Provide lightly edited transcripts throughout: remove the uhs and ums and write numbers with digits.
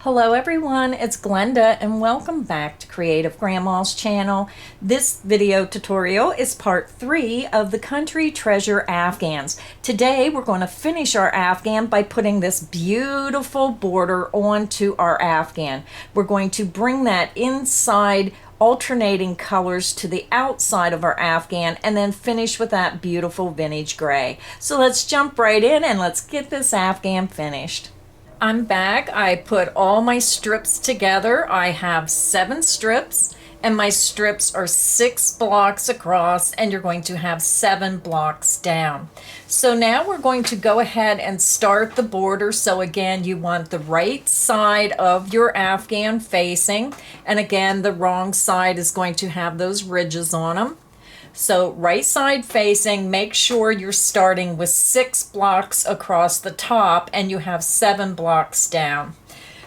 Hello everyone, it's Glenda and welcome back to Creative Grandma's channel. This video tutorial is part 3 of the Country Treasure Afghans. Today we're going to finish our Afghan by putting this beautiful border onto our Afghan. We're going to bring that inside alternating colors to the outside of our Afghan and then finish with that beautiful vintage gray. So let's jump right in and let's get this Afghan finished. I'm back. I put all my strips together. I have 7 strips and my strips are 6 blocks across and you're going to have 7 blocks down. So now we're going to go ahead and start the border. So again, you want the right side of your Afghan facing, and again the wrong side is going to have those ridges on them. So right side facing, make sure you're starting with 6 blocks across the top and you have 7 blocks down.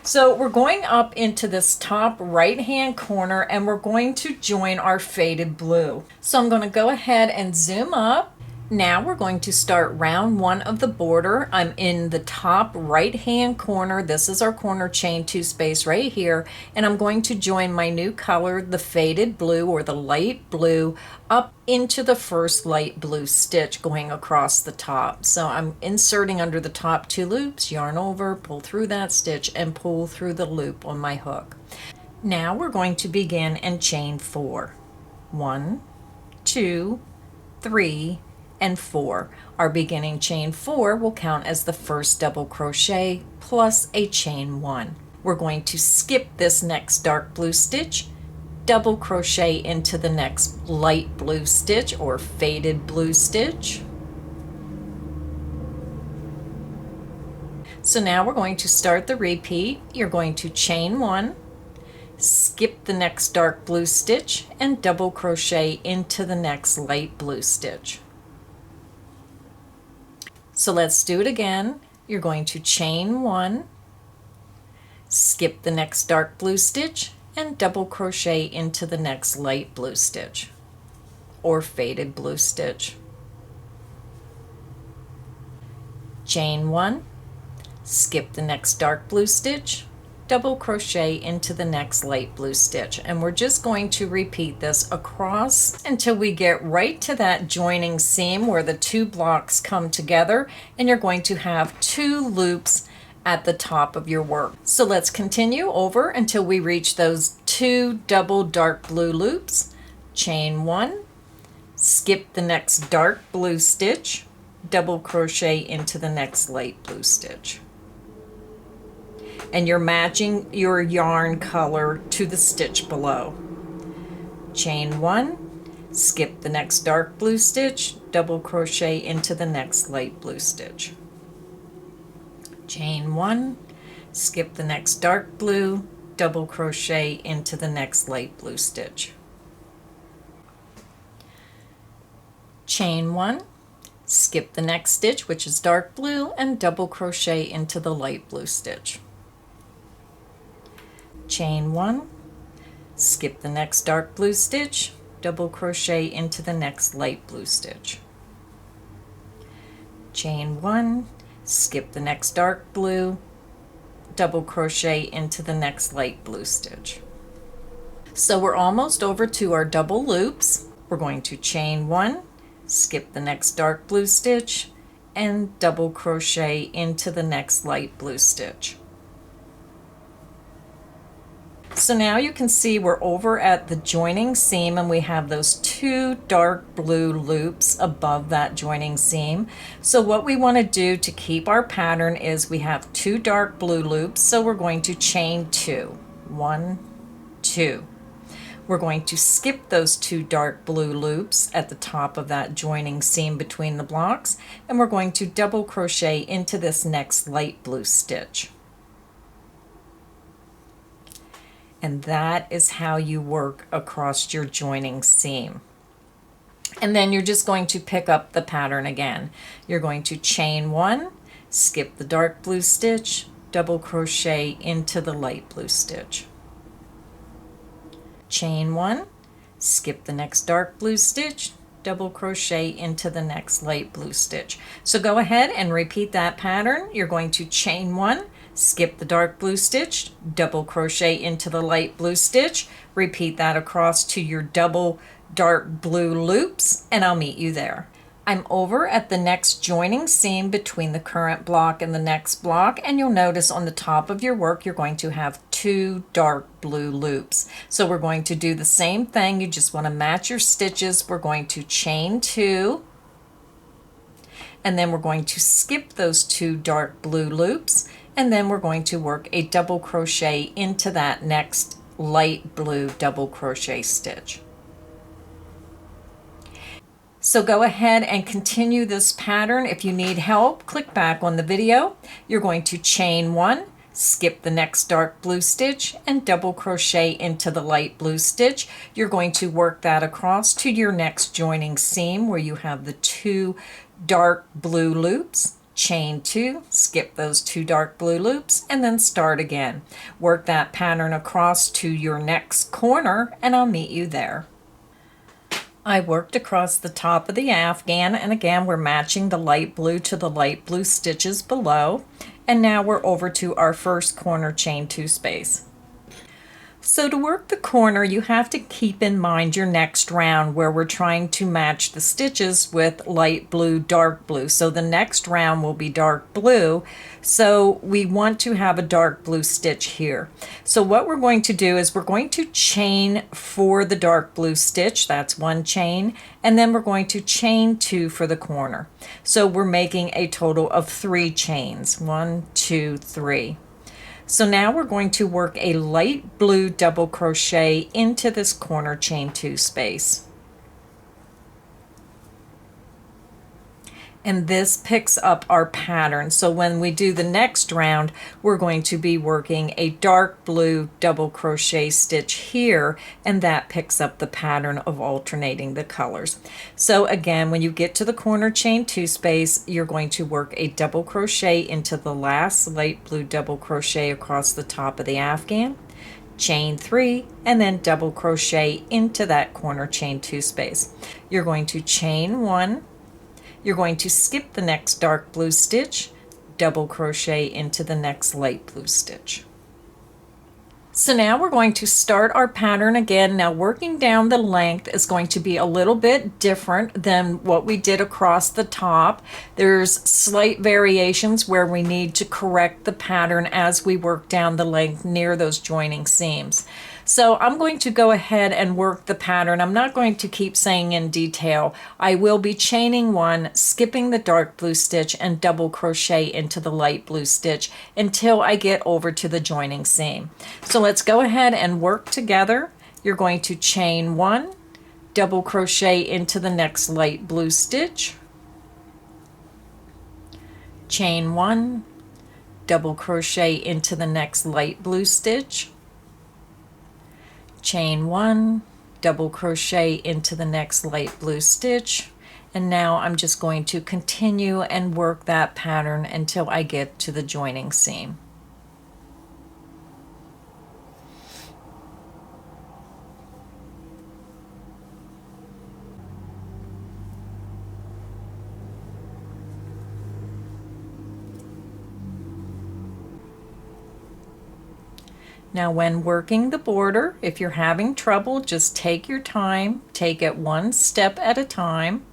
So we're going up into this top right hand corner and we're going to join our faded blue. So I'm going to go ahead and zoom up. Now we're going to start round 1 of the border. I'm in the top right hand corner. This is our corner chain 2 space right here, and I'm going to join my new color, the faded blue or the light blue, up into the first light blue stitch going across the top. So I'm inserting under the top 2 loops, yarn over, pull through that stitch and pull through the loop on my hook. Now we're going to begin and chain 4. 1, 2, 3, and 4. Our beginning chain 4 will count as the first double crochet plus a chain 1. We're going to skip this next dark blue stitch, double crochet into the next light blue stitch or faded blue stitch. So now we're going to start the repeat. You're going to chain 1, skip the next dark blue stitch and double crochet into the next light blue stitch. So let's do it again. You're going to chain 1, skip the next dark blue stitch and double crochet into the next light blue stitch or faded blue stitch. Chain 1, skip the next dark blue stitch, double crochet into the next light blue stitch, and we're just going to repeat this across until we get right to that joining seam where the 2 blocks come together, and you're going to have 2 loops at the top of your work. So let's continue over until we reach those 2 double dark blue loops. Chain 1, skip the next dark blue stitch, double crochet into the next light blue stitch. And you're matching your yarn color to the stitch below. Chain 1, skip the next dark blue stitch, double crochet into the next light blue stitch. Chain 1, skip the next dark blue, double crochet into the next light blue stitch. Chain 1, skip the next stitch, which is dark blue, and double crochet into the light blue stitch. Chain 1, skip the next dark blue stitch, double crochet into the next light blue stitch. Chain 1, skip the next dark blue, double crochet into the next light blue stitch. So we're almost over to our double loops. We're going to chain 1, skip the next dark blue stitch, and double crochet into the next light blue stitch. So now you can see we're over at the joining seam and we have those 2 dark blue loops above that joining seam. So what we want to do to keep our pattern is we have 2 dark blue loops, so we're going to chain 2. 1, 2. We're going to skip those 2 dark blue loops at the top of that joining seam between the blocks, and we're going to double crochet into this next light blue stitch. And that is how you work across your joining seam. And then you're just going to pick up the pattern again. You're going to chain 1, skip the dark blue stitch, double crochet into the light blue stitch. Chain 1, skip the next dark blue stitch, double crochet into the next light blue stitch. So go ahead and repeat that pattern. You're going to chain 1, skip the dark blue stitch, double crochet into the light blue stitch, repeat that across to your double dark blue loops, and I'll meet you there. I'm over at the next joining seam between the current block and the next block, and you'll notice on the top of your work you're going to have 2 dark blue loops. So we're going to do the same thing. You just want to match your stitches. We're going to chain 2, and then we're going to skip those 2 dark blue loops, and then we're going to work a double crochet into that next light blue double crochet stitch. So go ahead and continue this pattern. If you need help, click back on the video. You're going to chain 1, skip the next dark blue stitch, and double crochet into the light blue stitch. You're going to work that across to your next joining seam where you have the 2 dark blue loops. Chain 2, skip those 2 dark blue loops, and then start again. Work that pattern across to your next corner, and I'll meet you there. I worked across the top of the Afghan, and again we're matching the light blue to the light blue stitches below, and now we're over to our first corner chain 2 space. So to work the corner, you have to keep in mind your next round where we're trying to match the stitches with light blue, dark blue. So the next round will be dark blue. So we want to have a dark blue stitch here. So what we're going to do is we're going to chain for the dark blue stitch. That's 1 chain. And then we're going to chain 2 for the corner. So we're making a total of 3 chains. 1, 2, 3. So now we're going to work a light blue double crochet into this corner chain 2 space. And this picks up our pattern. So when we do the next round, we're going to be working a dark blue double crochet stitch here, and that picks up the pattern of alternating the colors. So again, when you get to the corner chain 2 space, you're going to work a double crochet into the last light blue double crochet across the top of the Afghan, chain 3, and then double crochet into that corner chain 2 space. You're going to chain 1, you're going to skip the next dark blue stitch, double crochet into the next light blue stitch. So now we're going to start our pattern again. Now working down the length is going to be a little bit different than what we did across the top. There's slight variations where we need to correct the pattern as we work down the length near those joining seams. So I'm going to go ahead and work the pattern. I'm not going to keep saying in detail. I will be chaining 1, skipping the dark blue stitch, and double crochet into the light blue stitch until I get over to the joining seam. So let's go ahead and work together. You're going to chain 1, double crochet into the next light blue stitch, chain 1, double crochet into the next light blue stitch, chain 1, double crochet into the next light blue stitch, and now I'm just going to continue and work that pattern until I get to the joining seam. Now when working the border, if you're having trouble, just take your time, take it 1 step at a time.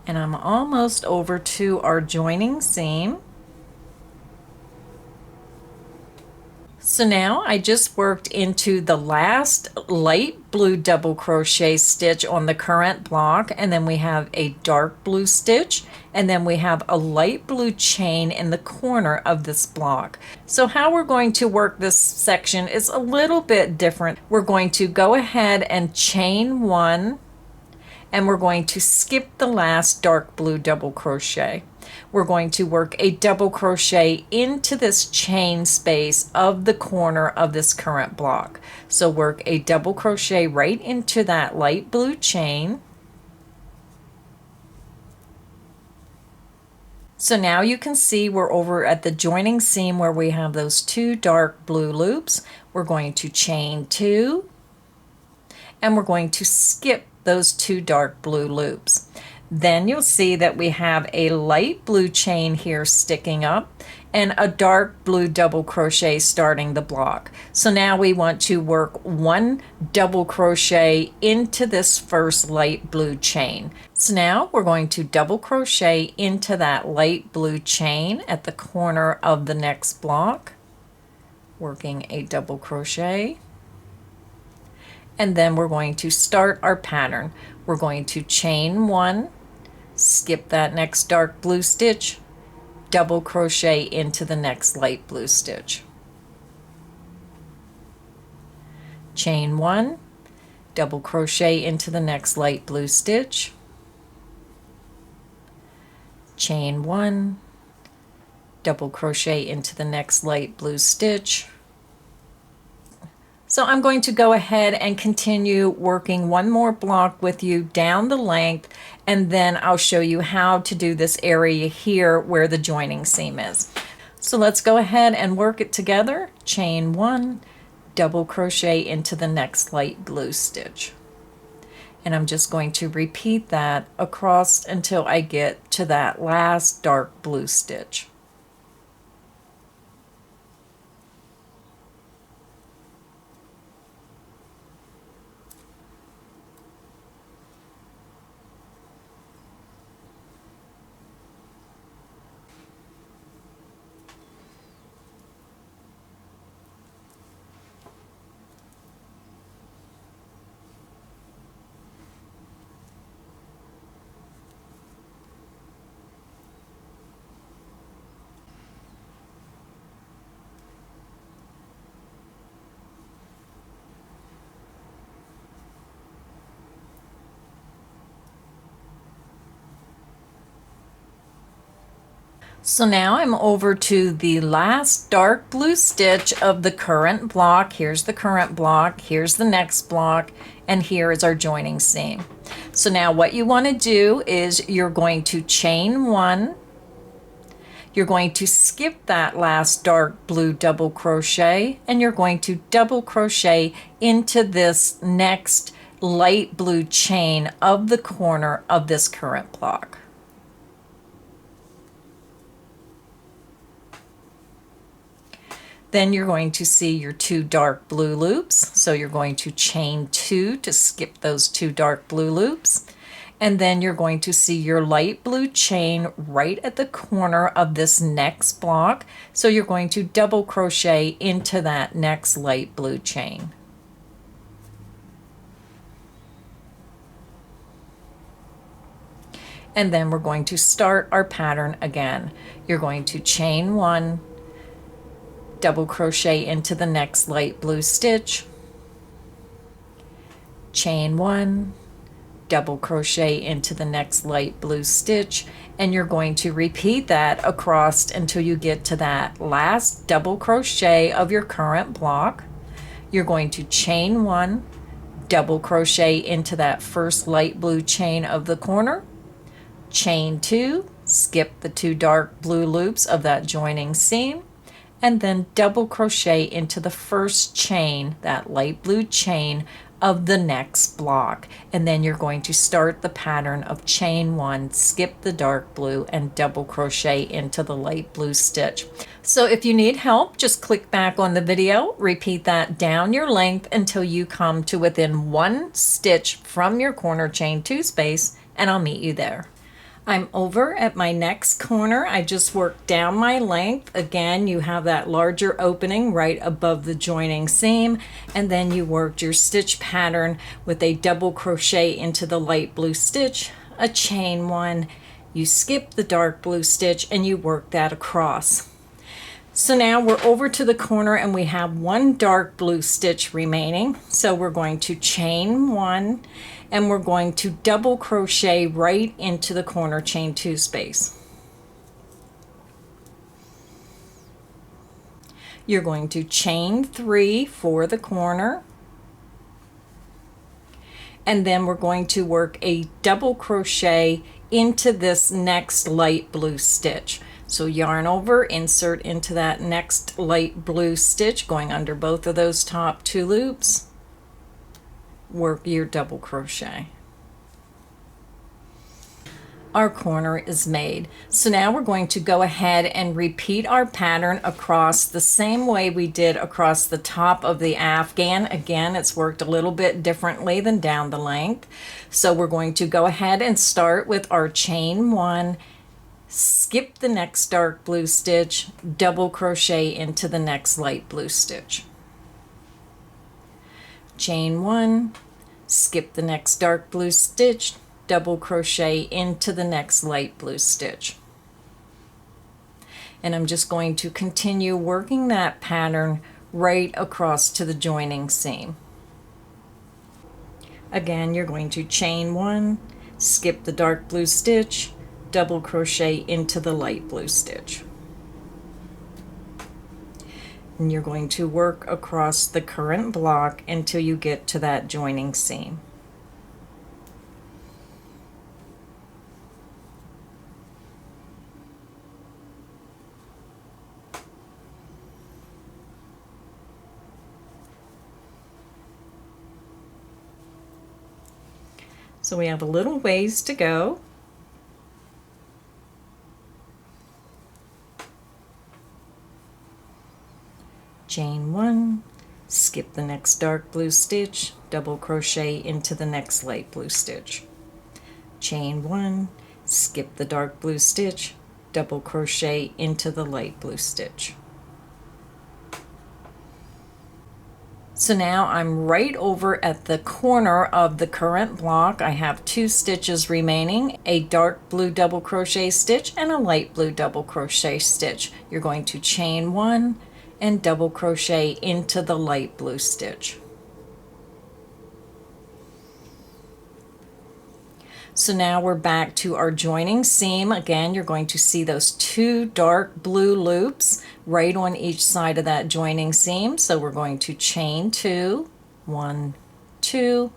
And I'm almost over to our joining seam. So now I just worked into the last light blue double crochet stitch on the current block, and then we have a dark blue stitch, and then we have a light blue chain in the corner of this block. So how we're going to work this section is a little bit different. We're going to go ahead and chain 1, and we're going to skip the last dark blue double crochet. We're going to work a double crochet into this chain space of the corner of this current block. So work a double crochet right into that light blue chain, So now you can see we're over at the joining seam where we have those 2 dark blue loops. We're going to chain 2, and we're going to skip those 2 dark blue loops. Then you'll see that we have a light blue chain here sticking up and a dark blue double crochet starting the block. So now we want to work 1 double crochet into this first light blue chain. So now we're going to double crochet into that light blue chain at the corner of the next block, working a double crochet. And then we're going to start our pattern. We're going to chain 1, skip that next dark blue stitch, double crochet into the next light blue stitch. Chain 1, double crochet into the next light blue stitch, chain 1, double crochet into the next light blue stitch. So I'm going to go ahead and continue working 1 more block with you down the length, and then I'll show you how to do this area here where the joining seam is. So let's go ahead and work it together. Chain 1, double crochet into the next light blue stitch. And I'm just going to repeat that across until I get to that last dark blue stitch. So now I'm over to the last dark blue stitch of the current block. Here's the current block, here's the next block, and here is our joining seam. So now what you want to do is you're going to chain 1, you're going to skip that last dark blue double crochet, and you're going to double crochet into this next light blue chain of the corner of this current block. Then you're going to see your 2 dark blue loops. So you're going to chain 2 to skip those 2 dark blue loops. And then you're going to see your light blue chain right at the corner of this next block. So you're going to double crochet into that next light blue chain. And then we're going to start our pattern again. You're going to chain 1, double crochet into the next light blue stitch, chain 1, double crochet into the next light blue stitch, and you're going to repeat that across until you get to that last double crochet of your current block. You're going to chain 1, double crochet into that first light blue chain of the corner, chain 2, skip the 2 dark blue loops of that joining seam, and then double crochet into the first chain, that light blue chain of the next block. And then you're going to start the pattern of chain 1, skip the dark blue, and double crochet into the light blue stitch. So if you need help, just click back on the video, repeat that down your length until you come to within 1 stitch from your corner chain 2 space, and I'll meet you there. I'm over at my next corner. I just worked down my length. Again, you have that larger opening right above the joining seam, and then you worked your stitch pattern with a double crochet into the light blue stitch, a chain 1, you skip the dark blue stitch, and you work that across. So now we're over to the corner and we have 1 dark blue stitch remaining. So we're going to chain 1, and we're going to double crochet right into the corner chain 2 space. You're going to chain 3 for the corner, and then we're going to work a double crochet into this next light blue stitch. So yarn over, insert into that next light blue stitch, going under both of those top 2 loops, work your double crochet. Our corner is made. So now we're going to go ahead and repeat our pattern across the same way we did across the top of the Afghan. Again, it's worked a little bit differently than down the length. So we're going to go ahead and start with our chain 1, skip the next dark blue stitch, double crochet into the next light blue stitch. Chain 1, skip the next dark blue stitch, double crochet into the next light blue stitch. And I'm just going to continue working that pattern right across to the joining seam. Again, you're going to chain 1, skip the dark blue stitch, double crochet into the light blue stitch. And you're going to work across the current block until you get to that joining seam. So we have a little ways to go. Chain 1, skip the next dark blue stitch, double crochet into the next light blue stitch. Chain 1, skip the dark blue stitch, double crochet into the light blue stitch. So now I'm right over at the corner of the current block. I have 2 stitches remaining, a dark blue double crochet stitch and a light blue double crochet stitch. You're going to chain 1 and double crochet into the light blue stitch. So now we're back to our joining seam. Again, you're going to see those 2 dark blue loops right on each side of that joining seam. So we're going to chain 2, 1, 2,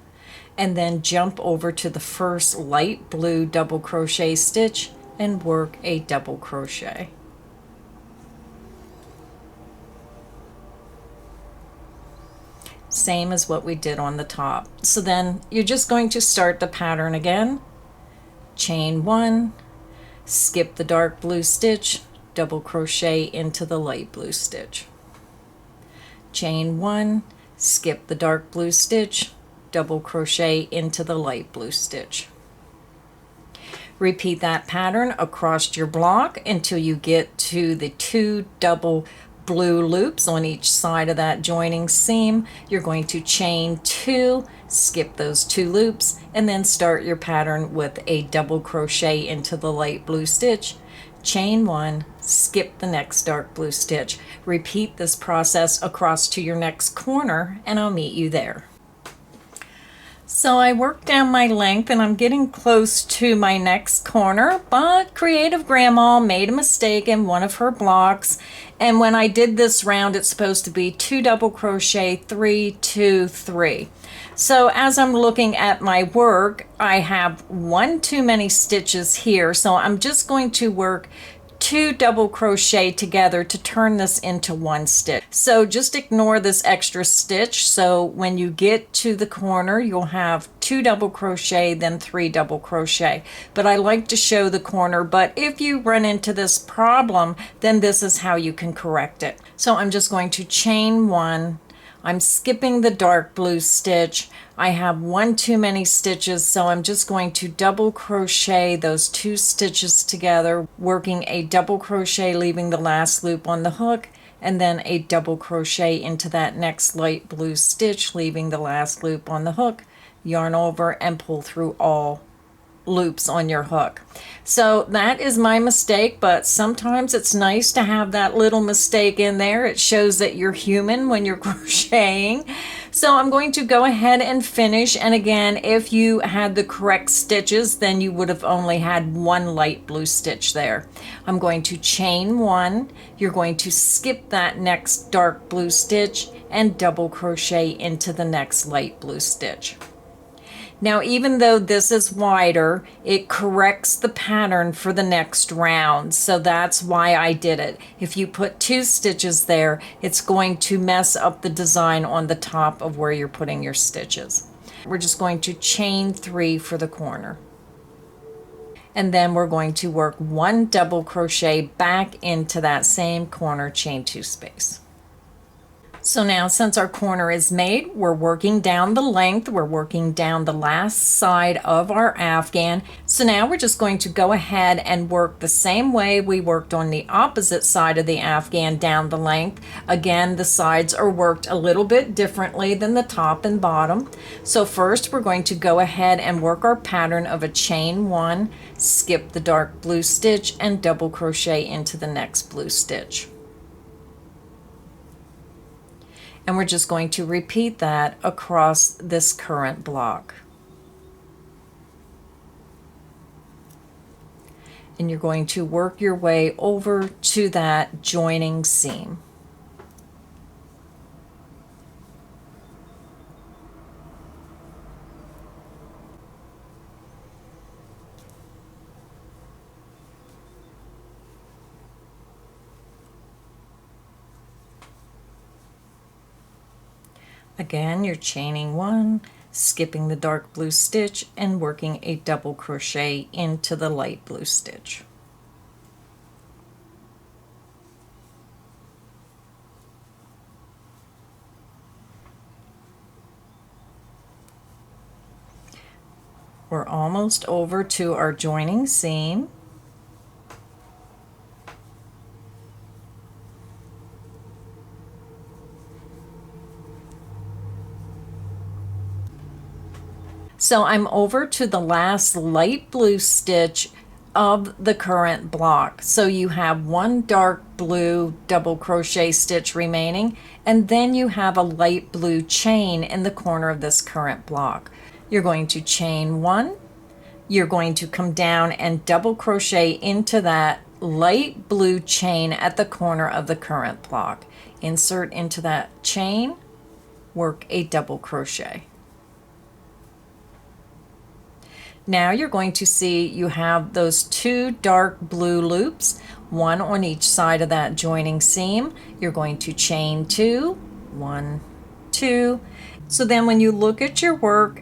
and then jump over to the first light blue double crochet stitch and work a double crochet. Same as what we did on the top. So then you're just going to start the pattern again. Chain 1, skip the dark blue stitch, double crochet into the light blue stitch. Chain 1, skip the dark blue stitch, double crochet into the light blue stitch. Repeat that pattern across your block until you get to the 2 double blue loops on each side of that joining seam. You're going to chain 2, skip those 2 loops, and then start your pattern with a double crochet into the light blue stitch, chain 1, skip the next dark blue stitch. Repeat this process across to your next corner, and I'll meet you there. So I worked down my length and I'm getting close to my next corner, but Creative Grandma made a mistake in one of her blocks. And when I did this round, it's supposed to be 2 double crochet, 3, 2, 3. So as I'm looking at my work, I have 1 too many stitches here. So I'm just going to work 2 double crochet together to turn this into 1 stitch. So just ignore this extra stitch. So when you get to the corner, you'll have 2 double crochet, then 3 double crochet. But I like to show the corner, but if you run into this problem, then this is how you can correct it. So I'm just going to chain 1. I'm skipping the dark blue stitch. I have 1 too many stitches, so I'm just going to double crochet those 2 stitches together, working a double crochet, leaving the last loop on the hook, and then a double crochet into that next light blue stitch, leaving the last loop on the hook, yarn over, and pull through all loops on your hook. So that is my mistake, but sometimes it's nice to have that little mistake in there. It shows that you're human when you're crocheting. So I'm going to go ahead and finish, and again, if you had the correct stitches, then you would have only had 1 light blue stitch there. I'm going to chain 1. You're going to skip that next dark blue stitch and double crochet into the next light blue stitch. Now, even though this is wider, it corrects the pattern for the next round. So that's why I did it. If you put 2 stitches there, it's going to mess up the design on the top of where you're putting your stitches. We're just going to chain 3 for the corner. And then we're going to work 1 double crochet back into that same corner chain 2 space. So now, since our corner is made, we're working down the length, we're working down the last side of our Afghan. So now we're just going to go ahead and work the same way we worked on the opposite side of the Afghan down the length. Again, the sides are worked a little bit differently than the top and bottom. So first we're going to go ahead and work our pattern of a chain 1, skip the dark blue stitch, and double crochet into the next blue stitch. And we're just going to repeat that across this current block. And you're going to work your way over to that joining seam. Again, you're chaining 1, skipping the dark blue stitch, and working a double crochet into the light blue stitch. We're almost over to our joining seam. So I'm over to the last light blue stitch of the current block. So you have 1 dark blue double crochet stitch remaining, and then you have a light blue chain in the corner of this current block. You're going to chain 1, you're going to come down and double crochet into that light blue chain at the corner of the current block. Insert into that chain, work a double crochet. Now you're going to see you have those 2 dark blue loops, 1 on each side of that joining seam. You're going to chain 2, 1, 2. So then when you look at your work,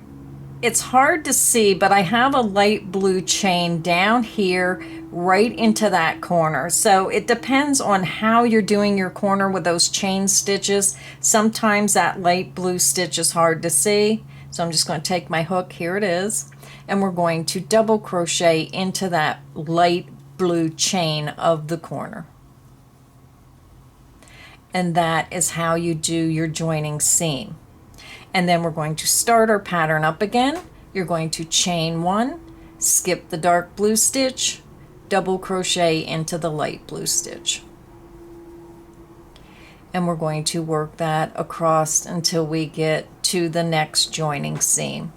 it's hard to see, but I have a light blue chain down here right into that corner. So it depends on how you're doing your corner with those chain stitches. Sometimes that light blue stitch is hard to see. So I'm just going to take my hook, here it is, and we're going to double crochet into that light blue chain of the corner. And that is how you do your joining seam. And then we're going to start our pattern up again. You're going to chain 1, skip the dark blue stitch, double crochet into the light blue stitch. And we're going to work that across until we get to the next joining seam.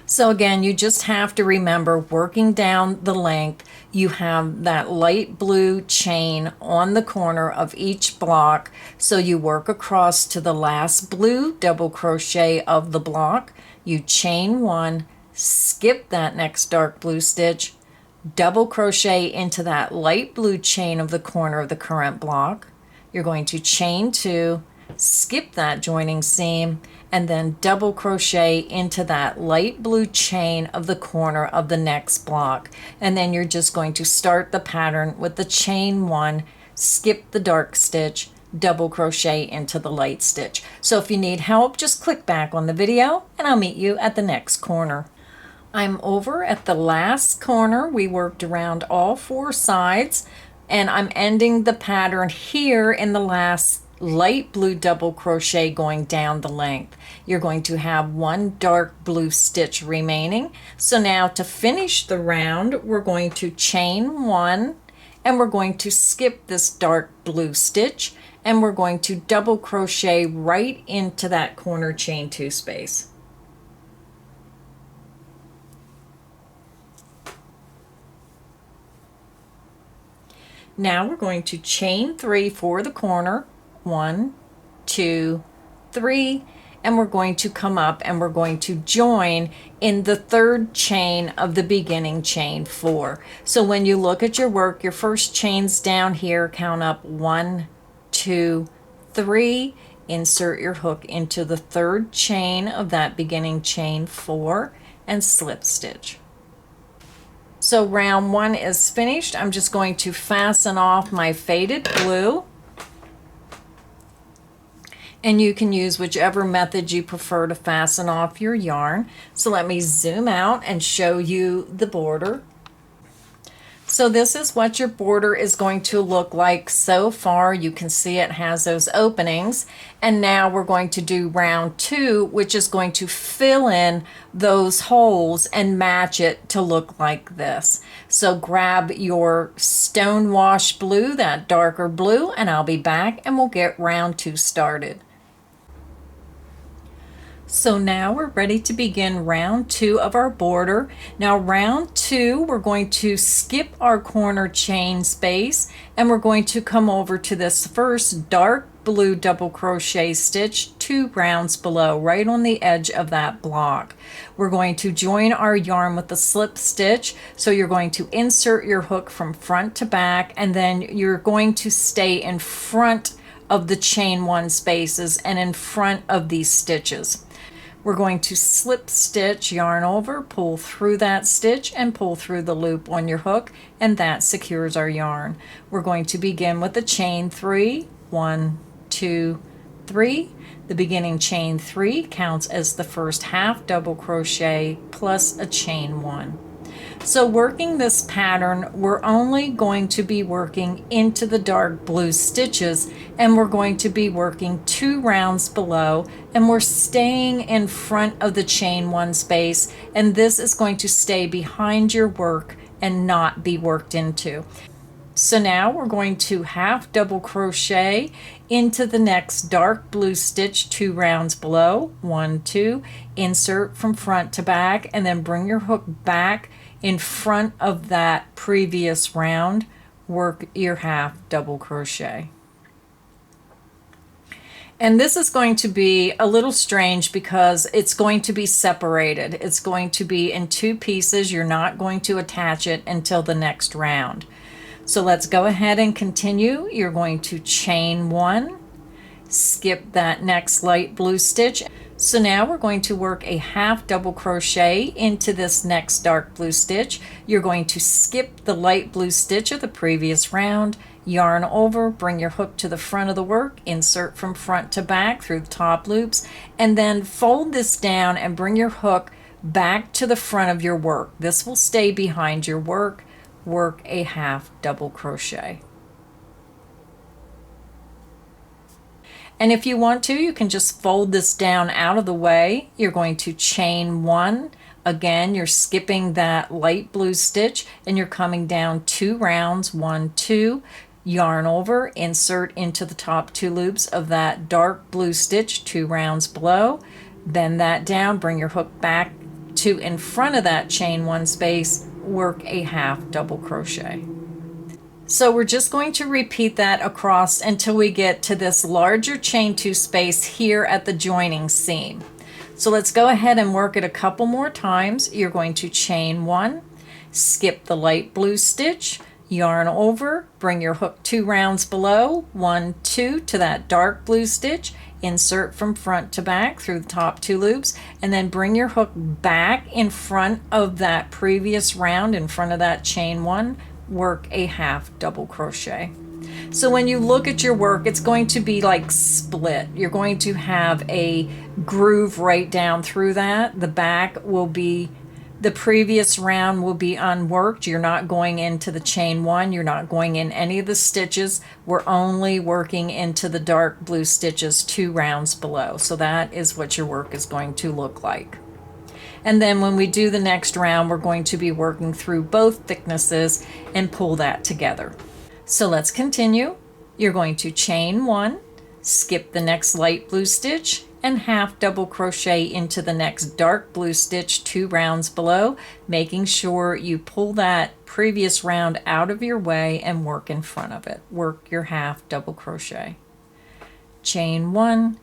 So again, you just have to remember, working down the length, you have that light blue chain on the corner of each block. So you work across to the last blue double crochet of the block. You chain 1, skip that next dark blue stitch, double crochet into that light blue chain of the corner of the current block. You're going to chain 2, skip that joining seam, and then double crochet into that light blue chain of the corner of the next block. And then you're just going to start the pattern with the chain 1, skip the dark stitch, double crochet into the light stitch. So if you need help, just click back on the video and I'll meet you at the next corner. I'm over at the last corner. We worked around all 4 sides, and I'm ending the pattern here in the last light blue double crochet going down the length. You're going to have 1 dark blue stitch remaining. So now to finish the round, we're going to chain 1, and we're going to skip this dark blue stitch, and we're going to double crochet right into that corner chain 2 space. Now we're going to chain 3 for the corner, 1, 2, 3, and we're going to come up and we're going to join in the third chain of the beginning chain 4. So when you look at your work, your first chain's down here, count up 1, 2, 3, insert your hook into the third chain of that beginning chain 4 and slip stitch. So round 1 is finished. I'm just going to fasten off my faded blue. And you can use whichever method you prefer to fasten off your yarn. So let me zoom out and show you the border. So this is what your border is going to look like so far. You can see it has those openings. And now we're going to do round 2, which is going to fill in those holes and match it to look like this. So grab your Stonewash blue, that darker blue, and I'll be back and we'll get round 2 started. So now we're ready to begin round 2 of our border. Now round 2, we're going to skip our corner chain space and we're going to come over to this first dark blue double crochet stitch 2 rounds below, right on the edge of that block. We're going to join our yarn with the slip stitch. So you're going to insert your hook from front to back, and then you're going to stay in front of the chain 1 spaces and in front of these stitches. We're going to slip stitch, yarn over, pull through that stitch and pull through the loop on your hook, and that secures our yarn. We're going to begin with a chain 3, 1, 2, 3. The beginning chain 3 counts as the first half double crochet plus a chain 1. So working this pattern, we're only going to be working into the dark blue stitches, and we're going to be working 2 rounds below, and we're staying in front of the chain 1 space, and this is going to stay behind your work and not be worked into. So now we're going to half double crochet into the next dark blue stitch 2 rounds below, 1, 2, insert from front to back, and then bring your hook back in front of that previous round, work your half double crochet. And this is going to be a little strange because it's going to be separated. It's going to be in 2 pieces. You're not going to attach it until the next round. So let's go ahead and continue. You're going to chain 1, skip that next light blue stitch. So now we're going to work a half double crochet into this next dark blue stitch. You're going to skip the light blue stitch of the previous round, yarn over, bring your hook to the front of the work, insert from front to back through the top loops, and then fold this down and bring your hook back to the front of your work. This will stay behind your work. Work a half double crochet. And if you want to, you can just fold this down out of the way. You're going to chain 1. Again, you're skipping that light blue stitch and you're coming down 2 rounds, 1, 2, yarn over, insert into the top 2 loops of that dark blue stitch 2 rounds below, bend that down, bring your hook back to in front of that chain 1 space, work a half double crochet. So we're just going to repeat that across until we get to this larger chain 2 space here at the joining seam. So let's go ahead and work it a couple more times. You're going to chain 1, skip the light blue stitch, yarn over, bring your hook 2 rounds below, 1, 2 to that dark blue stitch, insert from front to back through the top 2 loops, and then bring your hook back in front of that previous round, in front of that chain 1, work a half double crochet. So when you look at your work, it's going to be like split. You're going to have a groove right down through that. The back will be, the previous round will be unworked. You're not going into the chain 1. You're not going in any of the stitches. We're only working into the dark blue stitches 2 rounds below. So that is what your work is going to look like. And then when we do the next round, we're going to be working through both thicknesses and pull that together. So let's continue. You're going to chain 1, skip the next light blue stitch, and half double crochet into the next dark blue stitch 2 rounds below, making sure you pull that previous round out of your way and work in front of it. Work your half double crochet. Chain 1,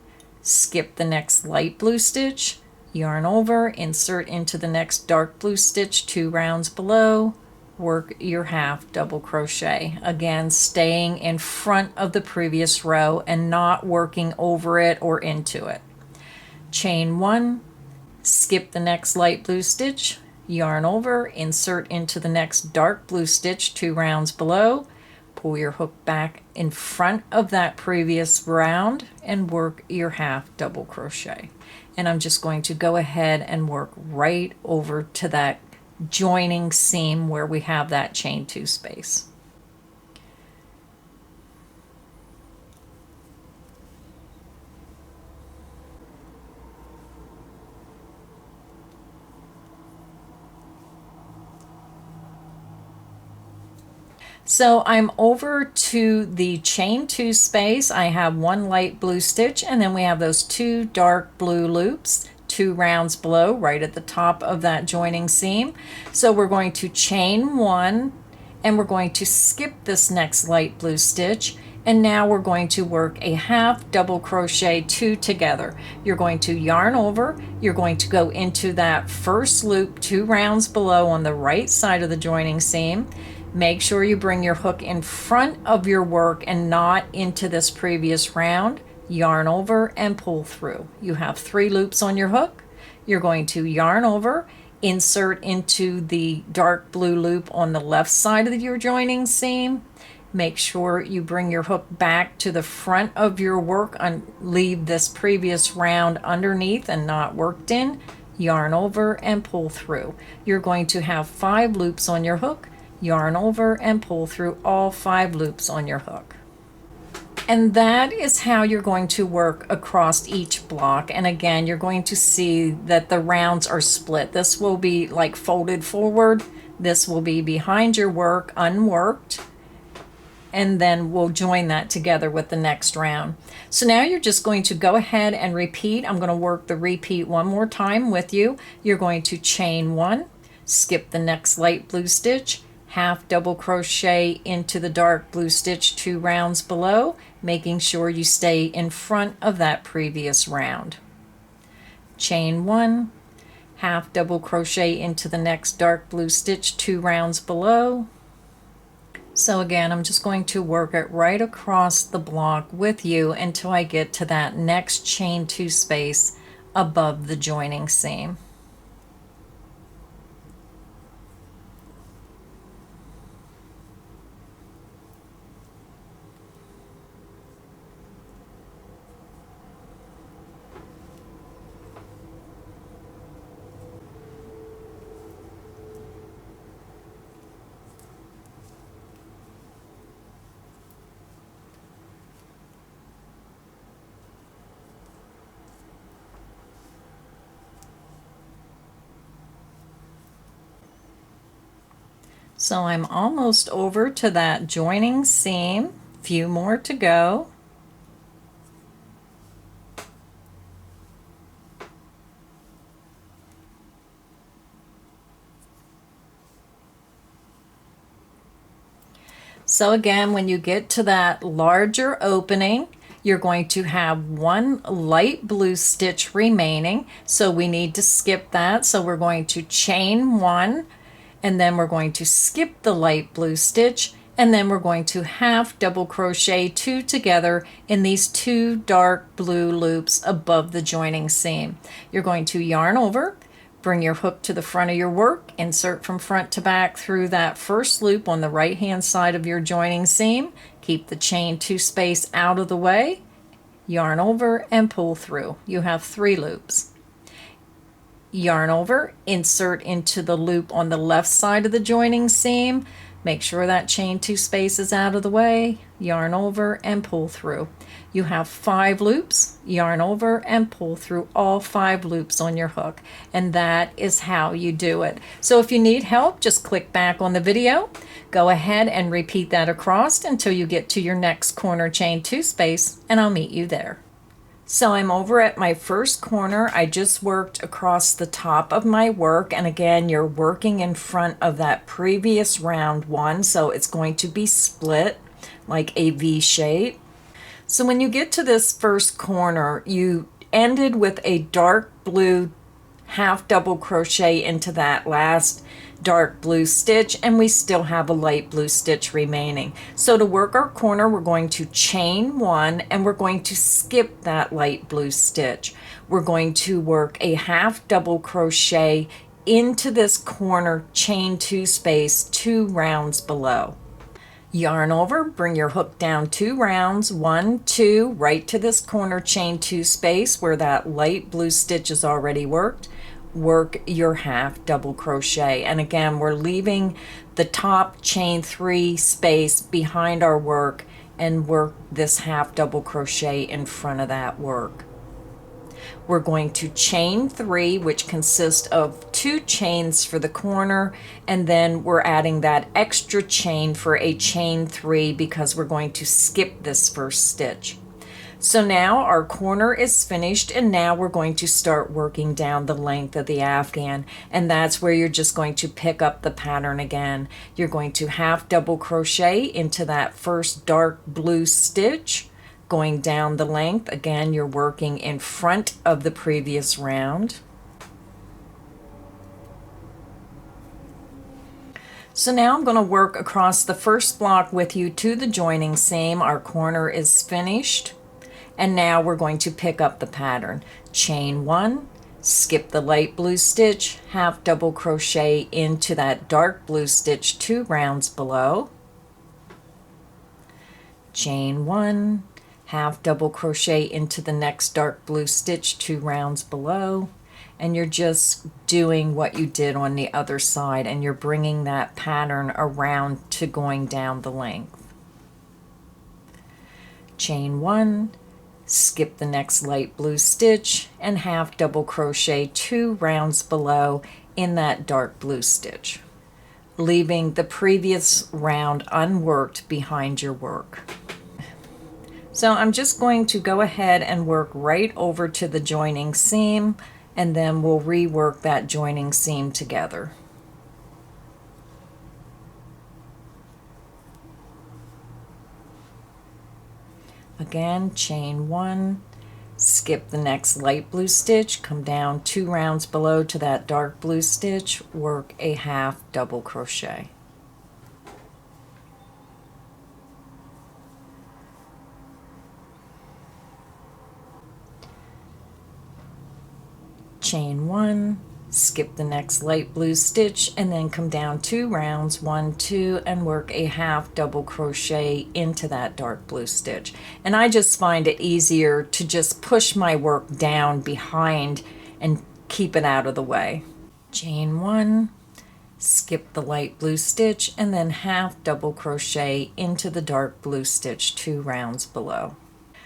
skip the next light blue stitch, yarn over, insert into the next dark blue stitch 2 rounds below, work your half double crochet. Again, staying in front of the previous row and not working over it or into it. Chain 1, skip the next light blue stitch, yarn over, insert into the next dark blue stitch 2 rounds below, pull your hook back in front of that previous round and work your half double crochet. And I'm just going to go ahead and work right over to that joining seam where we have that chain 2 space. So I'm over to the chain 2 space. I have 1 light blue stitch, and then we have those 2 dark blue loops 2 rounds below, right at the top of that joining seam. So we're going to chain 1, and we're going to skip this next light blue stitch, and now we're going to work a half double crochet 2 together. You're going to yarn over, you're going to go into that first loop 2 rounds below on the right side of the joining seam. Make sure you bring your hook in front of your work and not into this previous round. Yarn over and pull through. You have 3 loops on your hook. You're going to yarn over, insert into the dark blue loop on the left side of your joining seam. Make sure you bring your hook back to the front of your work and leave this previous round underneath and not worked in. Yarn over and pull through. You're going to have 5 loops on your hook. Yarn over and pull through all 5 loops on your hook. And that is how you're going to work across each block. And again, you're going to see that the rounds are split. This will be like folded forward. This will be behind your work, unworked. And then we'll join that together with the next round. So now you're just going to go ahead and repeat. I'm going to work the repeat one more time with you. You're going to chain 1, skip the next light blue stitch, half double crochet into the dark blue stitch 2 rounds below, making sure you stay in front of that previous round. Chain 1, half double crochet into the next dark blue stitch 2 rounds below. So again, I'm just going to work it right across the block with you until I get to that next chain 2 space above the joining seam. So I'm almost over to that joining seam, few more to go. So again, when you get to that larger opening, you're going to have 1 light blue stitch remaining. So we need to skip that. So we're going to chain 1, and then we're going to skip the light blue stitch, and then we're going to half double crochet 2 together in these 2 dark blue loops above the joining seam. You're going to yarn over, bring your hook to the front of your work, insert from front to back through that first loop on the right hand side of your joining seam. Keep the chain 2 space out of the way, yarn over and pull through. You have 3 loops. Yarn over, insert into the loop on the left side of the joining seam. Make sure that chain 2 space is out of the way, yarn over and pull through. You have 5 loops, yarn over and pull through all 5 loops on your hook. And that is how you do it. So if you need help, just click back on the video. Go ahead and repeat that across until you get to your next corner chain 2 space, and I'll meet you there. So I'm over at my first corner. I just worked across the top of my work, and again, you're working in front of that previous round 1, so it's going to be split like a V shape. So when you get to this first corner, you ended with a dark blue half double crochet into that last dark blue stitch, and we still have a light blue stitch remaining. So to work our corner, we're going to chain one and we're going to skip that light blue stitch. We're going to work a half double crochet into this corner, chain two space 2 rounds below. Yarn over, bring your hook down 2 rounds, 1, 2, right to this corner, chain 2 space where that light blue stitch is already worked. Work your half double crochet, and again we're leaving the top chain 3 space behind our work and work this half double crochet in front of that work. We're going to chain 3, which consists of 2 chains for the corner, and then we're adding that extra chain for a chain 3 because we're going to skip this first stitch. So now our corner is finished, and now we're going to start working down the length of the Afghan, and that's where you're just going to pick up the pattern again. You're going to half double crochet into that first dark blue stitch, going down the length. Again, you're working in front of the previous round. So now I'm going to work across the first block with you to the joining seam. Our corner is finished. And now we're going to pick up the pattern. Chain 1, skip the light blue stitch, half double crochet into that dark blue stitch 2 rounds below. Chain 1, half double crochet into the next dark blue stitch 2 rounds below. And you're just doing what you did on the other side, and you're bringing that pattern around to going down the length. Chain 1, skip the next light blue stitch and half double crochet 2 rounds below in that dark blue stitch, leaving the previous round unworked behind your work. So I'm just going to go ahead and work right over to the joining seam, and then we'll rework that joining seam together. Again, chain 1, skip the next light blue stitch, come down 2 rounds below to that dark blue stitch, work a half double crochet. Chain 1, skip the next light blue stitch, and then come down 2 rounds, 1, 2, and work a half double crochet into that dark blue stitch. And I just find it easier to just push my work down behind and keep it out of the way. Chain 1, skip the light blue stitch, and then half double crochet into the dark blue stitch 2 rounds below.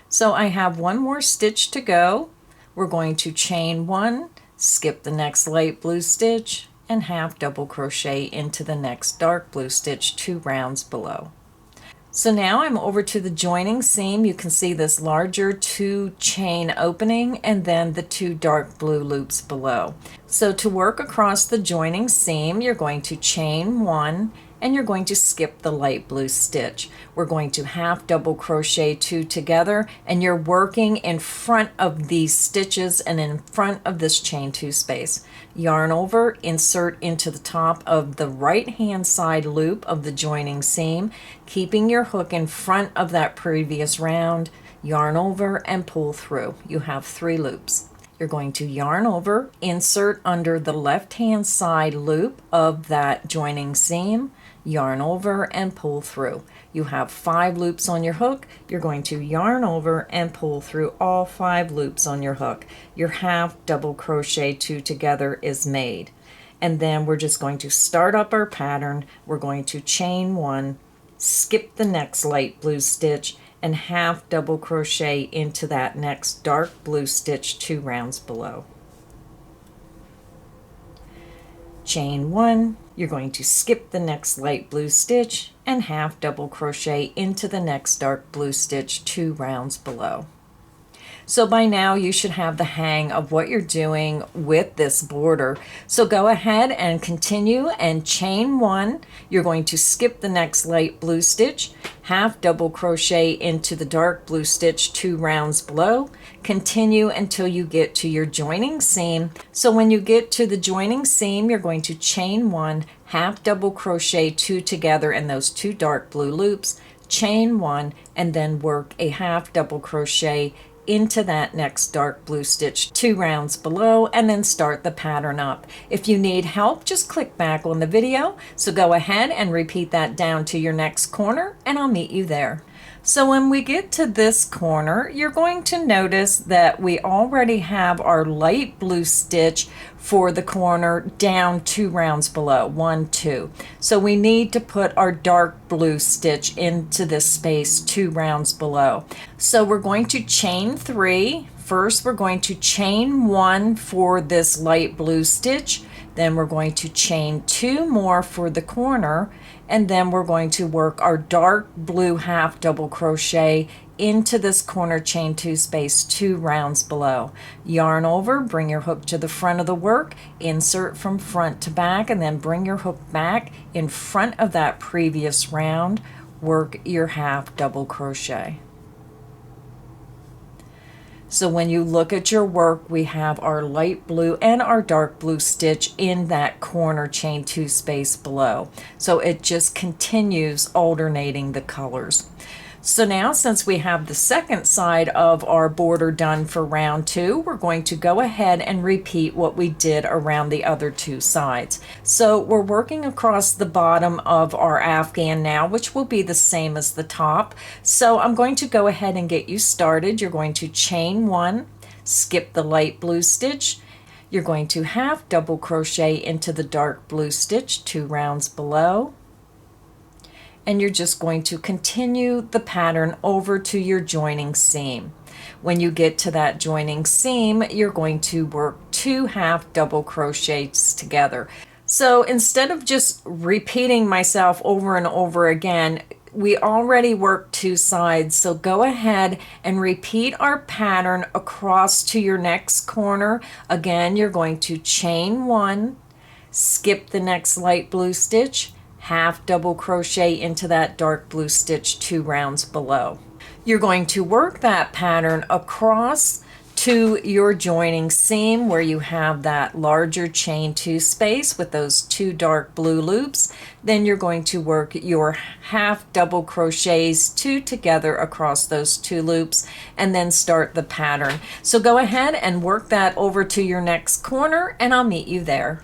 So I have 1 more stitch to go. We're going to chain 1, skip the next light blue stitch, and half double crochet into the next dark blue stitch 2 rounds below. So now I'm over to the joining seam. You can see this larger 2 chain opening and then the 2 dark blue loops below. So to work across the joining seam, you're going to chain 1 and you're going to skip the light blue stitch. We're going to half double crochet 2 together, and you're working in front of these stitches and in front of this chain 2 space. Yarn over, insert into the top of the right hand side loop of the joining seam, keeping your hook in front of that previous round. Yarn over and pull through. You have 3 loops. You're going to yarn over, insert under the left hand side loop of that joining seam, yarn over and pull through. You have 5 loops on your hook. You're going to yarn over and pull through all 5 loops on your hook. Your half double crochet 2 together is made. And then we're just going to start up our pattern. We're going to chain 1, skip the next light blue stitch, and half double crochet into that next dark blue stitch 2 rounds below. Chain 1, you're going to skip the next light blue stitch and half double crochet into the next dark blue stitch 2 rounds below. So by now you should have the hang of what you're doing with this border. So go ahead and continue and chain 1. You're going to skip the next light blue stitch, half double crochet into the dark blue stitch 2 rounds below. Continue until you get to your joining seam. So when you get to the joining seam, you're going to chain 1, half double crochet 2 together in those 2 dark blue loops, chain 1, and then work a half double crochet into that next dark blue stitch 2 rounds below, and then start the pattern up. If you need help, just click back on the video. So go ahead and repeat that down to your next corner, and I'll meet you there. So when we get to this corner, you're going to notice that we already have our light blue stitch for the corner down 2 rounds below, 1, 2. So we need to put our dark blue stitch into this space 2 rounds below. So we're going to chain 3. First, we're going to chain 1 for this light blue stitch. Then we're going to chain 2 more for the corner, and then we're going to work our dark blue half double crochet into this corner chain 2 space 2 rounds below. Yarn over, bring your hook to the front of the work, insert from front to back, and then bring your hook back in front of that previous round. Work your half double crochet. So when you look at your work, we have our light blue and our dark blue stitch in that corner chain 2 space below. So it just continues alternating the colors. So now, since we have the second side of our border done for round 2, we're going to go ahead and repeat what we did around the other 2 sides. So we're working across the bottom of our Afghan now, which will be the same as the top. So I'm going to go ahead and get you started. You're going to chain 1, skip the light blue stitch. You're going to half double crochet into the dark blue stitch 2 rounds below. And you're just going to continue the pattern over to your joining seam. When you get to that joining seam, you're going to work 2 half double crochets together. So instead of just repeating myself over and over again, we already worked 2 sides, so go ahead and repeat our pattern across to your next corner. Again, you're going to chain 1, skip the next light blue stitch, half double crochet into that dark blue stitch 2 rounds below. You're going to work that pattern across to your joining seam where you have that larger chain 2 space with those 2 dark blue loops. Then you're going to work your half double crochets 2 together across those 2 loops and then start the pattern. So go ahead and work that over to your next corner, and I'll meet you there.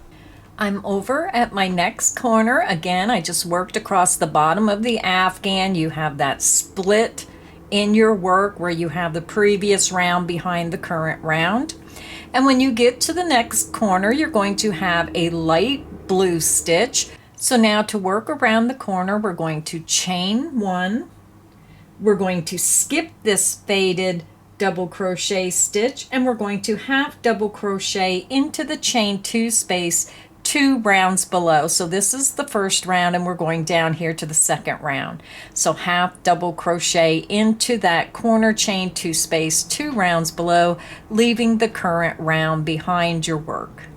I'm over at my next corner. Again, I just worked across the bottom of the Afghan. You have that split in your work where you have the previous round behind the current round. And when you get to the next corner, you're going to have a light blue stitch. So now to work around the corner, we're going to chain 1. We're going to skip this faded double crochet stitch, and we're going to half double crochet into the chain 2 space 2 rounds below. So this is the first round, and we're going down here to the second round. So half double crochet into that corner chain 2 space 2 rounds below, leaving the current round behind your work.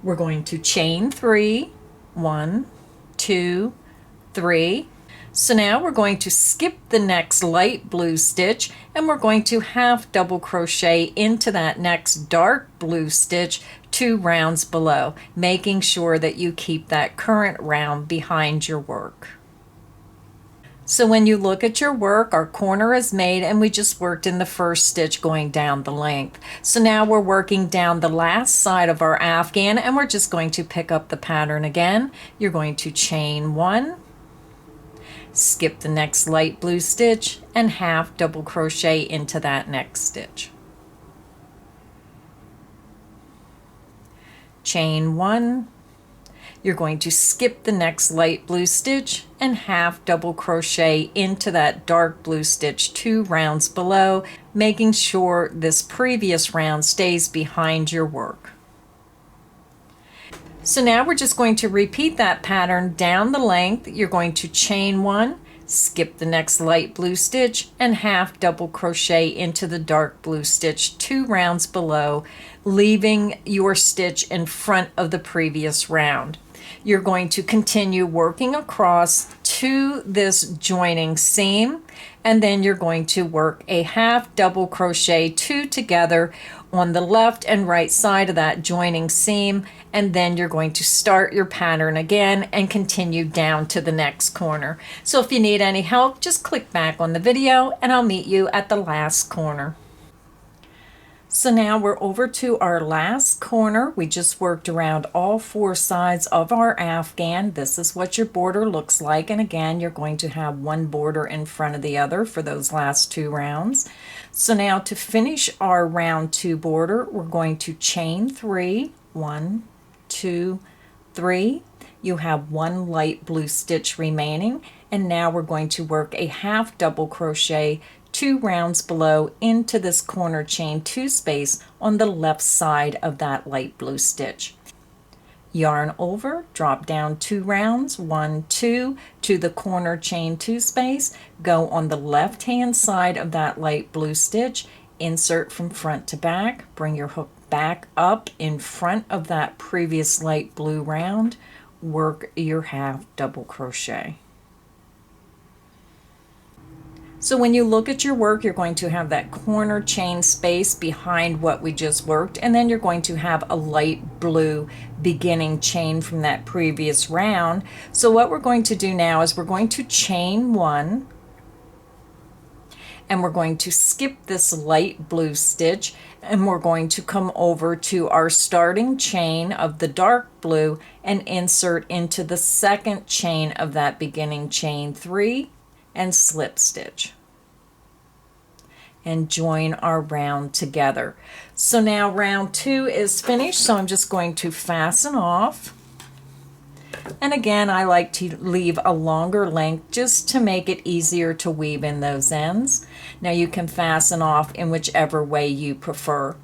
We're going to chain 3, 1, 2, 3. So now we're going to skip the next light blue stitch, and we're going to half double crochet into that next dark blue stitch 2 rounds below, making sure that you keep that current round behind your work. So when you look at your work, our corner is made, and we just worked in the first stitch going down the length. So now we're working down the last side of our Afghan, and we're just going to pick up the pattern again. You're going to chain 1, skip the next light blue stitch, and half double crochet into that next stitch. Chain 1, you're going to skip the next light blue stitch and half double crochet into that dark blue stitch 2 rounds below, making sure this previous round stays behind your work. So now we're just going to repeat that pattern down the length. You're going to chain 1, skip the next light blue stitch and half double crochet into the dark blue stitch 2 rounds below, leaving your stitch in front of the previous round. You're going to continue working across to this joining seam, and then you're going to work a half double crochet 2 together on the left and right side of that joining seam, and then you're going to start your pattern again and continue down to the next corner. So if you need any help, just click back on the video and I'll meet you at the last corner. So now we're over to our last corner. We just worked around all 4 sides of our Afghan. This is what your border looks like, and again you're going to have one border in front of the other for those last 2 rounds. So now to finish our round 2 border, we're going to chain 3, 1, 2, 3. You have 1 light blue stitch remaining, and now we're going to work a half double crochet 2 rounds below into this corner chain 2 space on the left side of that light blue stitch. Yarn over, drop down 2 rounds, 1, 2, to the corner chain 2 space, go on the left hand side of that light blue stitch, insert from front to back, bring your hook back up in front of that previous light blue round, work your half double crochet. So when you look at your work, you're going to have that corner chain space behind what we just worked, and then you're going to have a light blue beginning chain from that previous round. So what we're going to do now is we're going to chain 1, and we're going to skip this light blue stitch, and we're going to come over to our starting chain of the dark blue and insert into the second chain of that beginning chain 3 and slip stitch and join our round together. So now round 2 is finished, so I'm just going to fasten off, and again I like to leave a longer length just to make it easier to weave in those ends. Now you can fasten off in whichever way you prefer.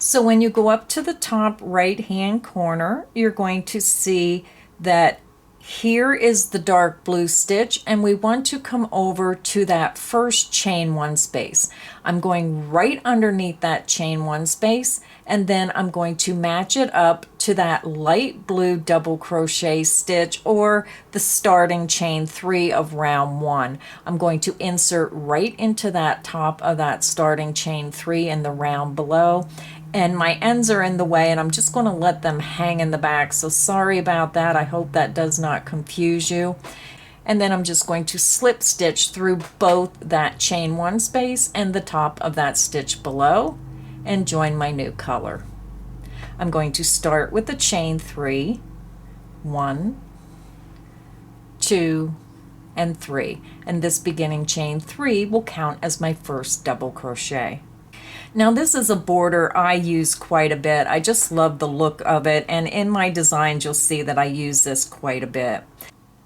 So when you go up to the top right hand corner, you're going to see that here is the dark blue stitch, and we want to come over to that first chain 1 space. I'm going right underneath that chain 1 space, and then I'm going to match it up to that light blue double crochet stitch or the starting chain 3 of round 1. I'm going to insert right into that top of that starting chain 3 in the round below, and my ends are in the way, and I'm just going to let them hang in the back, so sorry about that. I hope that does not confuse you. And then I'm just going to slip stitch through both that chain 1 space and the top of that stitch below and join my new color. I'm going to start with the chain 3, 1, 2, and 3, and this beginning chain 3 will count as my first double crochet. Now this is a border I use quite a bit. I just love the look of it, and in my designs you'll see that I use this quite a bit.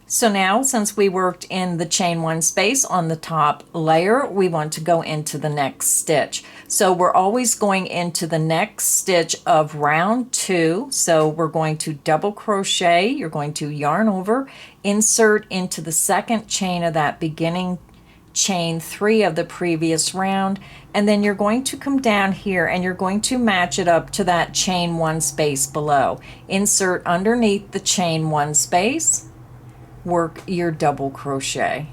So now, since we worked in the chain 1 space on the top layer, we want to go into the next stitch. So we're always going into the next stitch of round 2. So we're going to double crochet, you're going to yarn over, insert into the second chain of that beginning chain 3 of the previous round, and then you're going to come down here and you're going to match it up to that chain 1 space below. Insert underneath the chain 1 space, work your double crochet.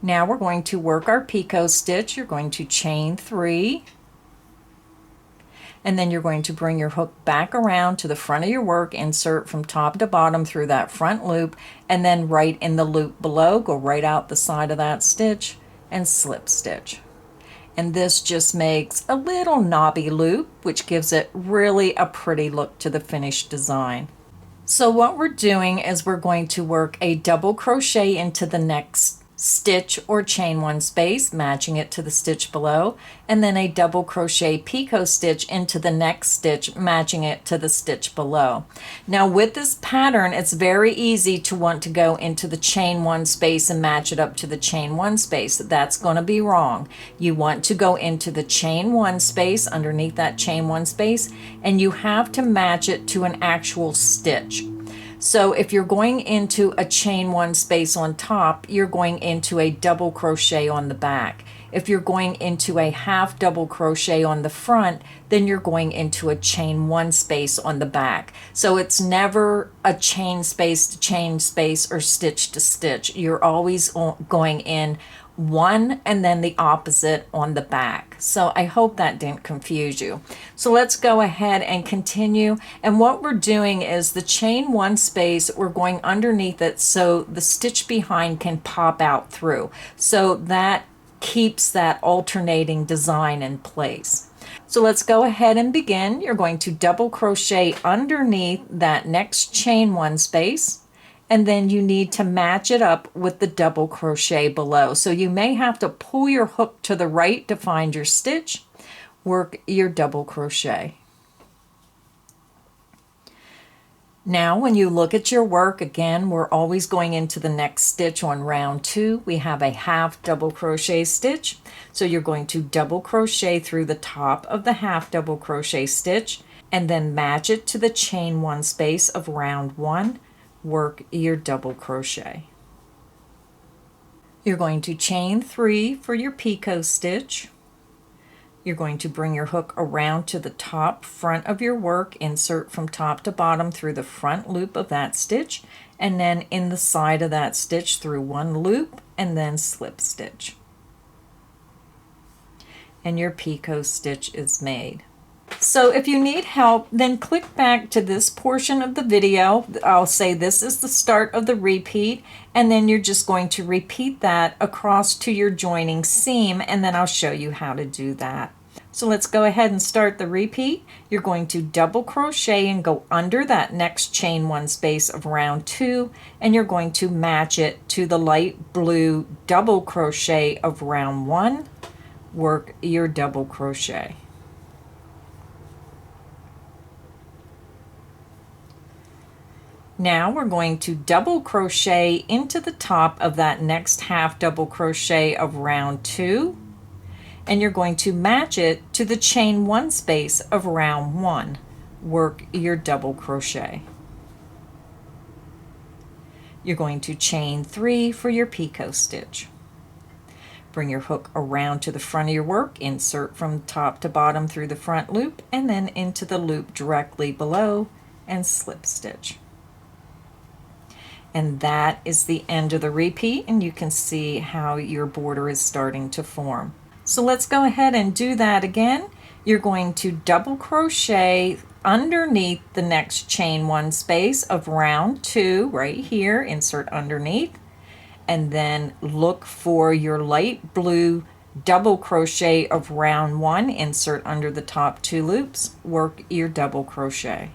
Now we're going to work our picot stitch. You're going to chain 3, and then you're going to bring your hook back around to the front of your work, insert from top to bottom through that front loop, and then right in the loop below, go right out the side of that stitch and slip stitch. And this just makes a little knobby loop, which gives it really a pretty look to the finished design. So what we're doing is we're going to work a double crochet into the next stitch or chain one space, matching it to the stitch below, and then a double crochet picot stitch into the next stitch, matching it to the stitch below. Now with this pattern, it's very easy to want to go into the chain one space and match it up to the chain one space. That's going to be wrong. You want to go into the chain one space, underneath that chain one space, and you have to match it to an actual stitch. So if you're going into a chain one space on top, you're going into a double crochet on the back. If you're going into a half double crochet on the front, then you're going into a chain one space on the back. So it's never a chain space to chain space or stitch to stitch. You're always going in one and then the opposite on the back. So I hope that didn't confuse you. So let's go ahead and continue. And what we're doing is the chain one space, we're going underneath it so the stitch behind can pop out through. So that keeps that alternating design in place. So let's go ahead and begin. You're going to double crochet underneath that next chain one space, and then you need to match it up with the double crochet below. So you may have to pull your hook to the right to find your stitch, work your double crochet. Now when you look at your work, again, we're always going into the next stitch on round 2. We have a half double crochet stitch. So you're going to double crochet through the top of the half double crochet stitch and then match it to the chain one space of round 1. Work your double crochet. You're going to chain 3 for your picot stitch. You're going to bring your hook around to the top front of your work, insert from top to bottom through the front loop of that stitch, and then in the side of that stitch through one loop, and then slip stitch. And your picot stitch is made. So if you need help, then click back to this portion of the video. I'll say this is the start of the repeat, and then you're just going to repeat that across to your joining seam, and then I'll show you how to do that. So let's go ahead and start the repeat. You're going to double crochet and go under that next chain one space of round 2, and you're going to match it to the light blue double crochet of round 1. Work your double crochet. Now we're going to double crochet into the top of that next half double crochet of round 2, and you're going to match it to the chain one space of round 1. Work your double crochet. You're going to chain 3 for your picot stitch. Bring your hook around to the front of your work, insert from top to bottom through the front loop, and then into the loop directly below, and slip stitch. And that is the end of the repeat, and you can see how your border is starting to form. So let's go ahead and do that again. You're going to double crochet underneath the next chain one space of round 2 right here, insert underneath, and then look for your light blue double crochet of round 1, insert under the top 2 loops, work your double crochet.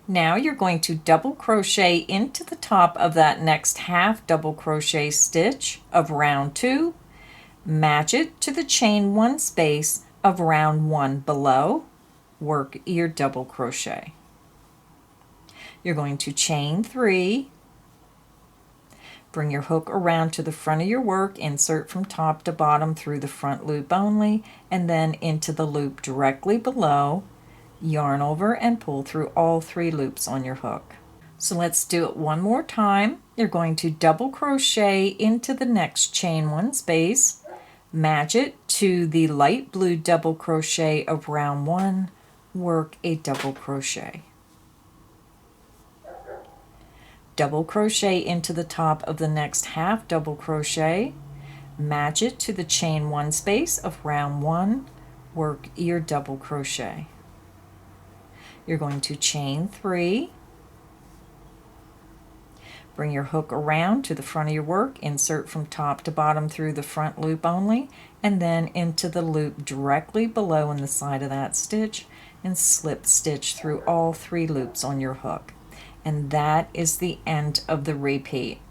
Now you're going to double crochet into the top of that next half double crochet stitch of round 2, match it to the chain one space of round 1 below, work your double crochet. You're going to chain 3, bring your hook around to the front of your work, insert from top to bottom through the front loop only, and then into the loop directly below, yarn over and pull through all 3 loops on your hook. So let's do it one more time. You're going to double crochet into the next chain one space, match it to the light blue double crochet of round 1, work a double crochet. Double crochet into the top of the next half double crochet, match it to the chain one space of round 1, work your double crochet. You're going to chain 3, bring your hook around to the front of your work, insert from top to bottom through the front loop only, and then into the loop directly below in the side of that stitch, and slip stitch through all 3 loops on your hook. And that is the end of the repeat.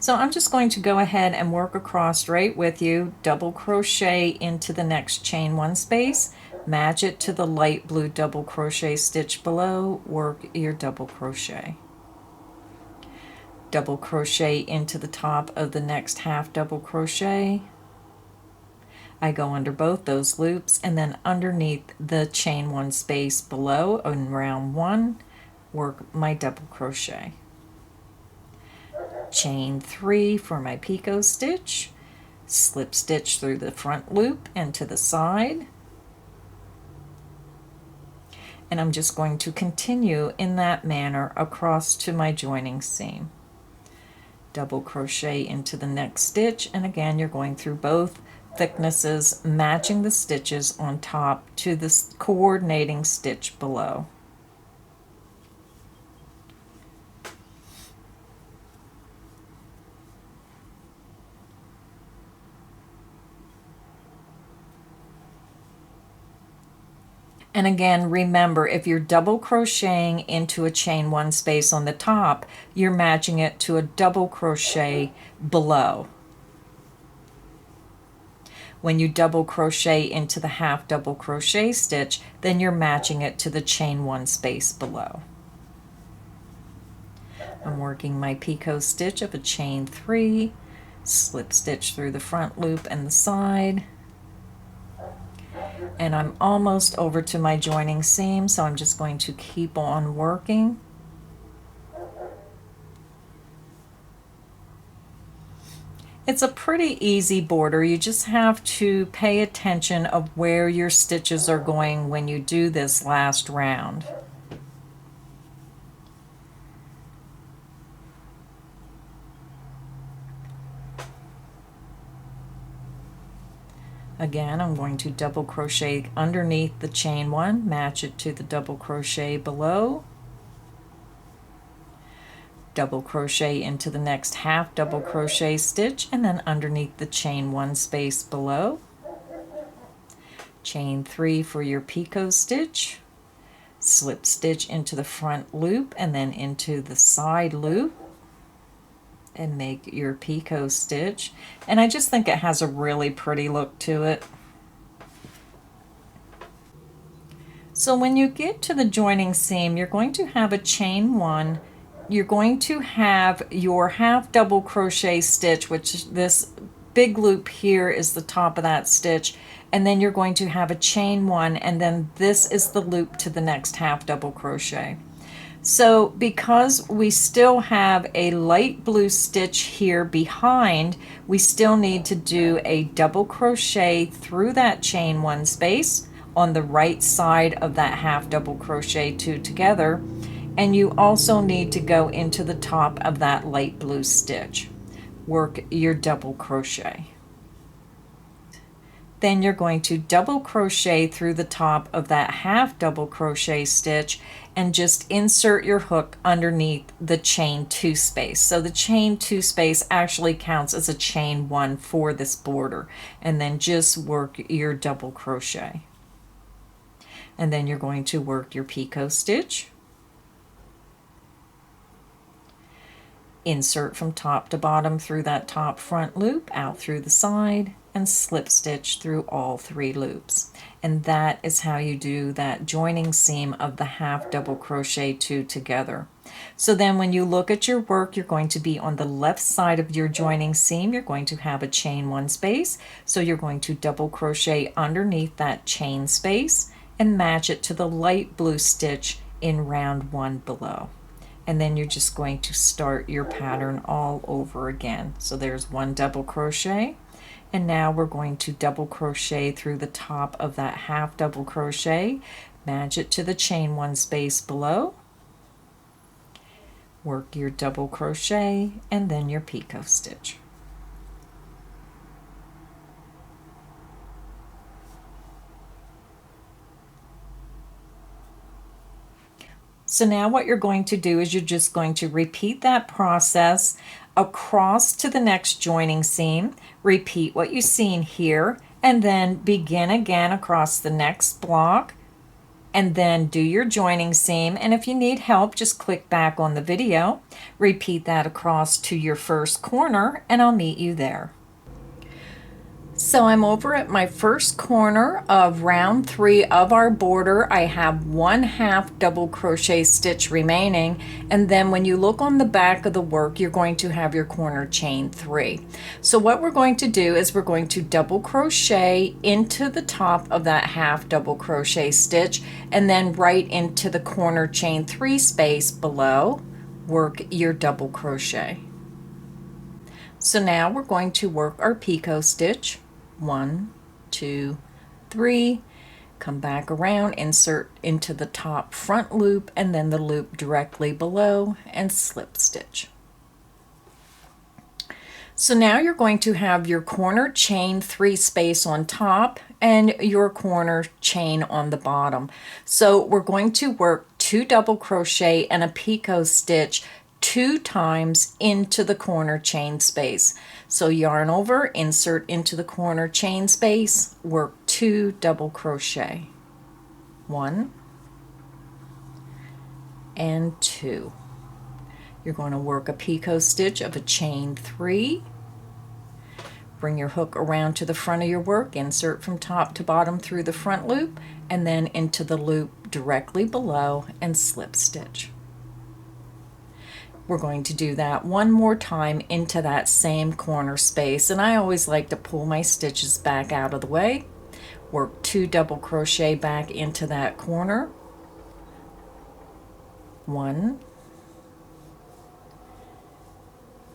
So I'm just going to go ahead and work across right with you, double crochet into the next chain one space, match it to the light blue double crochet stitch below, work your double crochet. Double crochet into the top of the next half double crochet. I go under both those loops and then underneath the chain one space below in round one, work my double crochet. Chain 3 for my picot stitch, slip stitch through the front loop and to the side, and I'm just going to continue in that manner across to my joining seam. Double crochet into the next stitch, and again you're going through both thicknesses, matching the stitches on top to this coordinating stitch below. And again, remember, if you're double crocheting into a chain one space on the top, you're matching it to a double crochet below. When you double crochet into the half double crochet stitch, then you're matching it to the chain one space below. I'm working my picot stitch of a chain 3, slip stitch through the front loop and the side, and I'm almost over to my joining seam, so I'm just going to keep on working. It's a pretty easy border. You just have to pay attention of where your stitches are going when you do this last round. Again, I'm going to double crochet underneath the chain one, match it to the double crochet below, double crochet into the next half double crochet stitch, and then underneath the chain one space below, chain 3 for your picot stitch, slip stitch into the front loop and then into the side loop, and make your picot stitch. And I just think it has a really pretty look to it. So when you get to the joining seam, you're going to have a chain 1, you're going to have your half double crochet stitch, which this big loop here is the top of that stitch, and then you're going to have a chain 1, and then this is the loop to the next half double crochet. So because we still have a light blue stitch here behind, we still need to do a double crochet through that chain 1 space on the right side of that half double crochet 2 together, and you also need to go into the top of that light blue stitch. Work your double crochet. Then you're going to double crochet through the top of that half double crochet stitch and just insert your hook underneath the chain 2 space. So the chain 2 space actually counts as a chain 1 for this border, and then just work your double crochet. And then you're going to work your picot stitch, insert from top to bottom through that top front loop, out through the side, and slip stitch through all 3 loops. And that is how you do that joining seam of the half double crochet 2 together. So then when you look at your work, you're going to be on the left side of your joining seam. You're going to have a chain 1 space, so you're going to double crochet underneath that chain space and match it to the light blue stitch in round 1 below. And then you're just going to start your pattern all over again. So there's 1 double crochet, and now we're going to double crochet through the top of that half double crochet, match it to the chain 1 space below, work your double crochet, and then your picot stitch. So now what you're going to do is you're just going to repeat that process across to the next joining seam, repeat what you've seen here, and then begin again across the next block, and then do your joining seam. And if you need help, just click back on the video, repeat that across to your first corner, and I'll meet you there. So I'm over at my first corner of round 3 of our border. I have 1/2 double crochet stitch remaining, and then when you look on the back of the work, you're going to have your corner chain 3. So what we're going to do is we're going to double crochet into the top of that 1/2 double crochet stitch, and then right into the corner chain 3 space below, work your double crochet. So now we're going to work our picot stitch. 1, 2, 3, come back around, insert into the top front loop and then the loop directly below, and slip stitch. So now you're going to have your corner chain 3 space on top and your corner chain on the bottom. So we're going to work 2 double crochet and a picot stitch 2 times into the corner chain space. So yarn over, insert into the corner chain space, work 2 double crochet. 1 and 2. You're going to work a picot stitch of a chain 3. Bring your hook around to the front of your work, insert from top to bottom through the front loop, and then into the loop directly below, and slip stitch. We're going to do that one more time into that same corner space, and I always like to pull my stitches back out of the way. Work 2 double crochet back into that corner. 1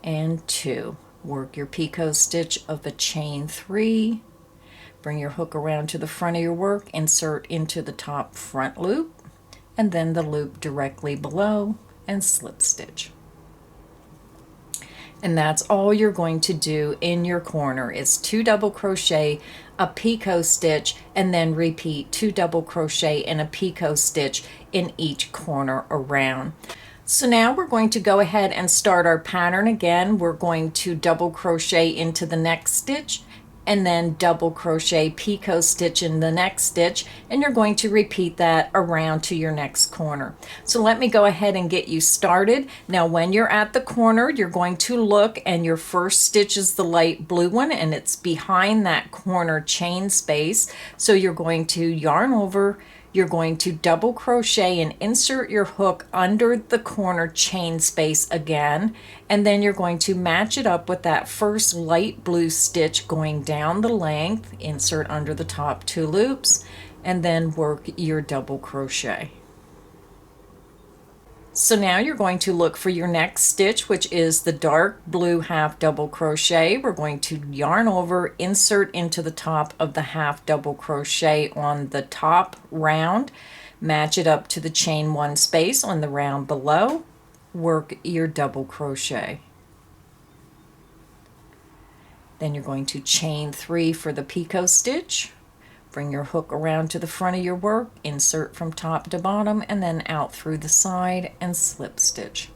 and 2. Work your picot stitch of a chain 3. Bring your hook around to the front of your work, insert into the top front loop, and then the loop directly below, and slip stitch. And that's all you're going to do in your corner is 2 double crochet, a picot stitch, and then repeat 2 double crochet and a picot stitch in each corner around. So now we're going to go ahead and start our pattern again. We're going to double crochet into the next stitch, and then double crochet picot stitch in the next stitch, and you're going to repeat that around to your next corner. So let me go ahead and get you started. Now when you're at the corner, you're going to look, and your first stitch is the light blue one, and it's behind that corner chain space. So you're going to yarn over, you're going to double crochet and insert your hook under the corner chain space again, and then you're going to match it up with that first light blue stitch going down the length, insert under the top 2 loops, and then work your double crochet. So now you're going to look for your next stitch, which is the dark blue 1/2 double crochet. We're going to yarn over, insert into the top of the 1/2 double crochet on the top round, match it up to the chain 1 space on the round below, work your double crochet. Then you're going to chain 3 for the picot stitch. Bring your hook around to the front of your work, insert from top to bottom, and then out through the side, and slip stitch.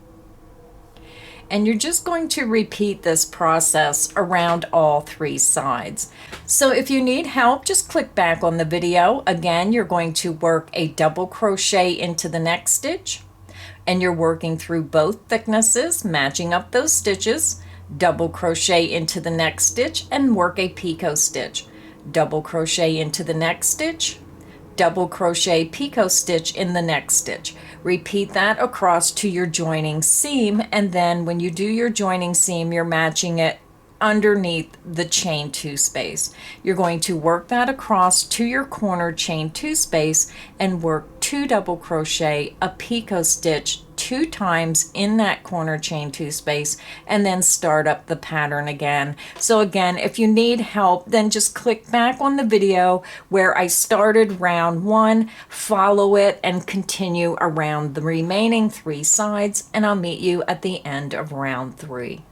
And you're just going to repeat this process around all 3 sides. So if you need help, just click back on the video. Again, you're going to work a double crochet into the next stitch, and you're working through both thicknesses, matching up those stitches, double crochet into the next stitch, and work a picot stitch. Double crochet into the next stitch, double crochet picot stitch in the next stitch. Repeat that across to your joining seam, and then when you do your joining seam, you're matching it underneath the chain 2 space. You're going to work that across to your corner chain 2 space and work 2 double crochet, a picot stitch 2 times in that corner chain 2 space, and then start up the pattern again. So again, if you need help, then just click back on the video where I started round 1, follow it, and continue around the remaining 3 sides, and I'll meet you at the end of round 3.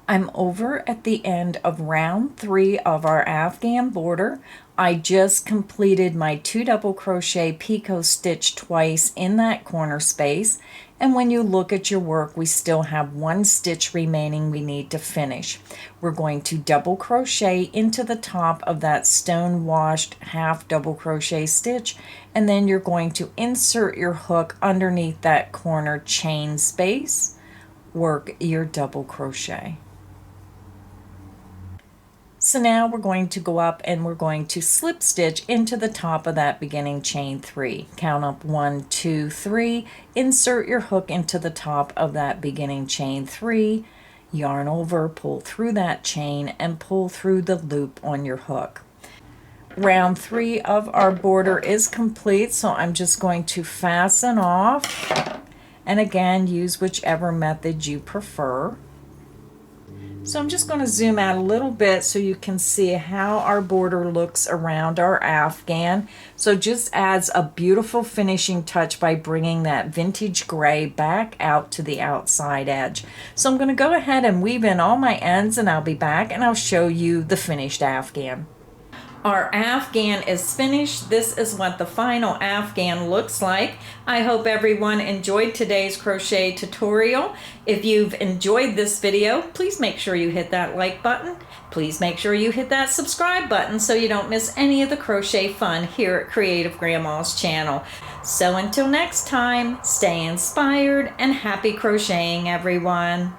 I'm over at the end of round 3 of our Afghan border. I just completed my 2 double crochet picot stitch twice in that corner space, and when you look at your work, we still have 1 stitch remaining we need to finish. We're going to double crochet into the top of that stone washed half double crochet stitch, and then you're going to insert your hook underneath that corner chain space, work your double crochet. So now we're going to go up and we're going to slip stitch into the top of that beginning chain 3. Count up 1, 2, 3, insert your hook into the top of that beginning chain 3, yarn over, pull through that chain, and pull through the loop on your hook. Round 3 of our border is complete, so I'm just going to fasten off, and again, use whichever method you prefer. So I'm just going to zoom out a little bit so you can see how our border looks around our Afghan. So just adds a beautiful finishing touch by bringing that vintage gray back out to the outside edge. So I'm going to go ahead and weave in all my ends, and I'll be back and I'll show you the finished Afghan. Our Afghan is finished. This is what the final Afghan looks like. I hope everyone enjoyed today's crochet tutorial. If you've enjoyed this video, please make sure you hit that like button. Please make sure you hit that subscribe button so you don't miss any of the crochet fun here at Creative Grandma's channel. So until next time, stay inspired and happy crocheting, everyone.